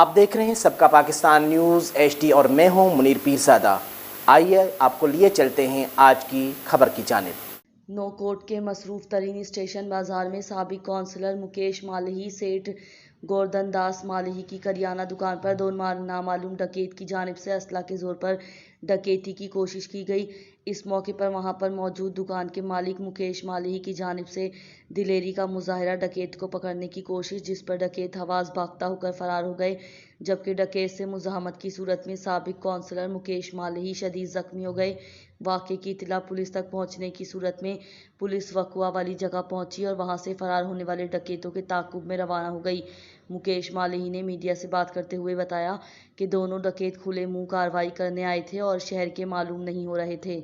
آپ دیکھ رہے ہیں سب کا پاکستان نیوز HD اور میں ہوں منیر پیرزادہ۔ آئیے آپ کو لیے چلتے ہیں آج کی خبر کی جانب۔ نوکوٹ کے مصروف ترین اسٹیشن بازار میں سابق کونسلر مکیش مالہی سیٹھ گوردن داس مالہی کی کریانہ دکان پر دو نامعلوم ڈکیت کی جانب سے اسلحہ کے زور پر ڈکیتی کی کوشش کی گئی۔ اس موقع پر وہاں پر موجود دکان کے مالک مکیش مالہی کی جانب سے دلیری کا مظاہرہ، ڈکیت کو پکڑنے کی کوشش، جس پر ڈکیت حواس بھاگتا ہو کر فرار ہو گئے، جبکہ ڈکیت سے مزاحمت کی صورت میں سابق کونسلر مکیش مالہی شدید زخمی ہو گئے۔ واقعے کی اطلاع پولیس تک پہنچنے کی صورت میں پولیس وقوع والی جگہ پہنچی اور وہاں سے فرار ہونے والے ڈکیتوں کے تعاقب میں روانہ ہو گئی۔ مکیش مالہی نے میڈیا سے بات کرتے ہوئے بتایا کہ دونوں ڈکیت کھلے منہ کارروائی کرنے آئے تھے اور شہر کے معلوم نہیں ہو رہے تھے۔